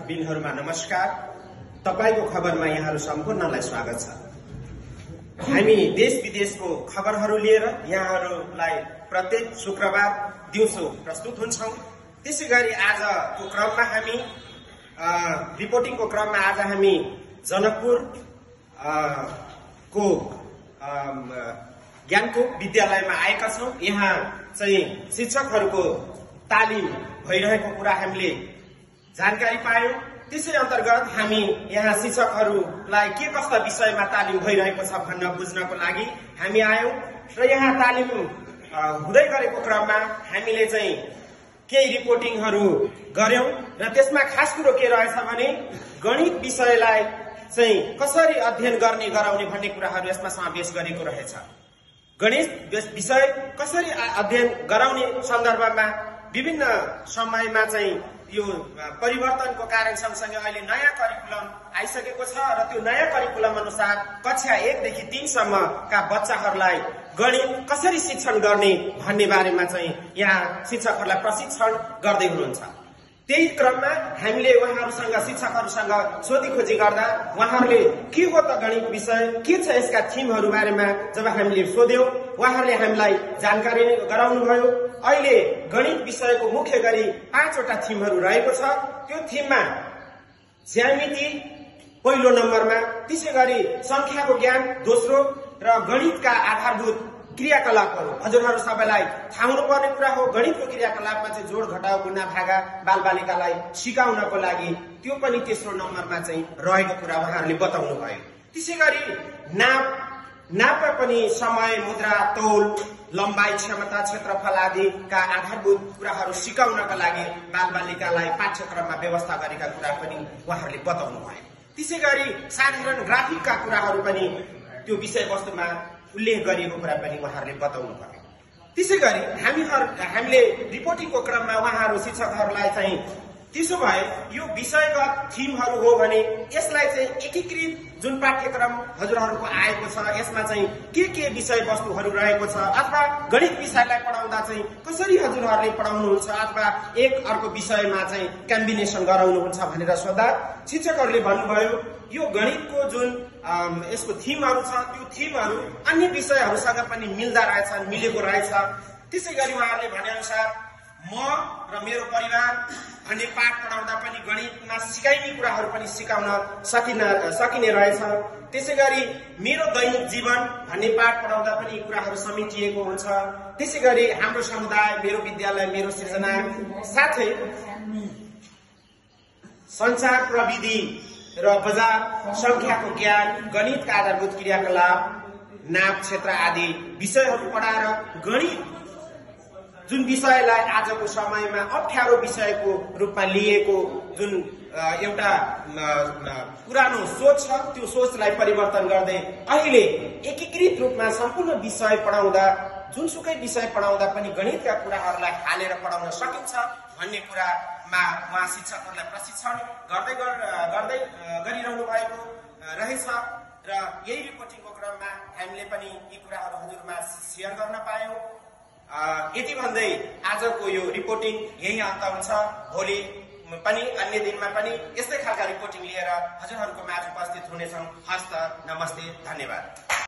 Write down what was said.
बिनहरुमा नमस्कार। तपाईको खबरमा यहाँहरु सम्पूर्णलाई स्वागत छ। हामी देश विदेशको खबरहरु लिएर यहाँहरुलाई प्रत्येक शुक्रबार दिउँसो प्रस्तुत हुन्छौं। त्यसैगरी आजको क्रममा हामी रिपोर्टिङको क्रममा आज हामी जनकपुर को ज्ञानको विद्यालयमा आएका छौं। यहाँ चाहिँ शिक्षकहरुको तालिम भइरहेको कुरा हामीले जानकारी पायौं। त्यसै अन्तर्गत हामी यहाँ शिक्षकहरुलाई के कस्ता विषयमा तालिम भइरहेको छ भन्न बुझ्नको लागि हामी आयौं र यहाँ तालिम हुँदै गरेको क्रममा हामीले चाहिँ केही रिपोर्टिङहरु गर्यौं र त्यसमा खास कुरो के रहेछ भने गणित विषयलाई चाहिँ कसरी अध्ययन गर्ने गराउने भन्ने कुराहरु यसमा समावेश गरेको रहेछ। गणित विषय कसरी अध्ययन गराउने सन्दर्भमा विभिन्न समयमा चाहिँ यो परिवर्तनको कारण सँगसँगै अहिले नयाँ करिकुलम आइसकेको छ र त्यो नयाँ करिकुलम अनुसार कक्षा 1 देखि 3 सम्मका बच्चाहरूलाई गणित कसरी शिक्षण गर्ने भन्ने बारेमा चाहिँ यहाँ शिक्षकहरूलाई प्रशिक्षण गर्दै हुनुहुन्छ। त्यही क्रममा हामीले उहाँहरुसँग शिक्षकहरुसँग सोधीखोजी गर्दा उहाँहरूले के हो त गणित विषय, के छ यसका थिमहरु बारेमा जब हामीले सोध्यौं उहाँहरूले हामीलाई जानकारी गराउनु भयो। अहिले गणित विषयको मुख्य गरी 5 वटा थिमहरु रहेको छ। त्यो थिममा ज्यामिति पहिलो नम्बरमा, त्यसैगरी संख्याको ज्ञान दोस्रो र गणितका आधारभूत क्रियाकलापहरु हजुरहरु सबैलाई थाहा हुनुपर्ने कुरा हो। गणितको क्रियाकलापमा चाहिँ जोड घटाउ गुणा भागा बालबालिकालाई सिकाउनको लागि त्यो पनि तेस्रो नम्बरमा चाहिँ रहेको कुरा उहाँहरूले बताउनु भयो। त्यसैगरी नापमा पनि समय, मुद्रा, तौल, लम्बाई, क्षमता, क्षेत्रफल आदिका आधारभूत कुराहरु सिकाउनका लागि बालबालिकालाई पाठ्यक्रममा व्यवस्था गरेका कुरा पनि उहाँहरूले बताउनु भयो। त्यसैगरी साधारण ग्राफिकका कुराहरु पनि त्यो विषयवस्तुमा उल्लेख गरिएको कुरा पनि उहाँहरूले बताउनु भयो। त्यसैगरी हामीले रिपोर्टिङको क्रममा उहाँहरू शिक्षकहरूलाई चाहिँ त्यसो भए यो विषयगत थिमहरु हो भने यसलाई चाहिँ एकीकृत जुन पाठ्यक्रम हजुरहरुको आएको छ यसमा चाहिँ के विषयवस्तुहरु रहेको छ अथवा गणित विषयलाई पढाउँदा चाहिँ कसरी हजुरहरुले पढाउनुहुन्छ अथवा एक अर्को विषयमा चाहिँ कम्बिनेसन गराउनुहुन्छ भनेर सोध्दा शिक्षकहरुले भन्नुभयो यो गणितको जुन यसको थिमहरु छ त्यो थिमहरु अन्य विषयहरुसँग पनि मिल्दा रहेछन्, मिलेको रहेछ। त्यसैगरी उहाँहरूले भनेअनुसार म र मेरो परिवार भन्ने पाठ पढाउँदा पनि गणितमा सिकाइने कुराहरु पनि सिकाउन सकिने रहेछ। त्यसैगरी मेरो दैनिक जीवन भन्ने पाठ पढाउँदा पनि यी कुराहरु समेटिएको हुन्छ। त्यसैगरी हाम्रो समुदाय, मेरो विद्यालय, मेरो सृजना, साथै संचार प्रविधि र बजार, संख्याको ज्ञान, गणितका आधारभूत क्रियाकलाप, नाप, क्षेत्र आदि विषयहरु पढाएर गणित जुन विषयलाई आजको समयमा अप्ठ्यारो विषयको रूपमा लिएको जुन एउटा पुरानो सोच छ त्यो सोचलाई परिवर्तन गर्दै अहिले एकीकृत रूपमा सम्पूर्ण विषय पढाउँदा जुनसुकै विषय पढाउँदा पनि गणितका कुराहरुलाई हालेर पढाउन सकिन्छ भन्ने कुरामा उहाँ शिक्षकहरुलाई प्रशिक्षण गर्दै गरिरहनु भएको रहेछ र यही रिपोर्टिङको क्रममा हामीले पनि यी कुराहरु हजुरमा शेयर गर्न पायौं। यति भन्दै आजको यो रिपोर्टिङ यही अन्त हुन्छ। भोलि पनि अन्य दिनमा पनि यस्तै खालका रिपोर्टिङ लिएर हजुरहरुको माझ उपस्थित हुनेछौं। हस्त, नमस्ते, धन्यवाद।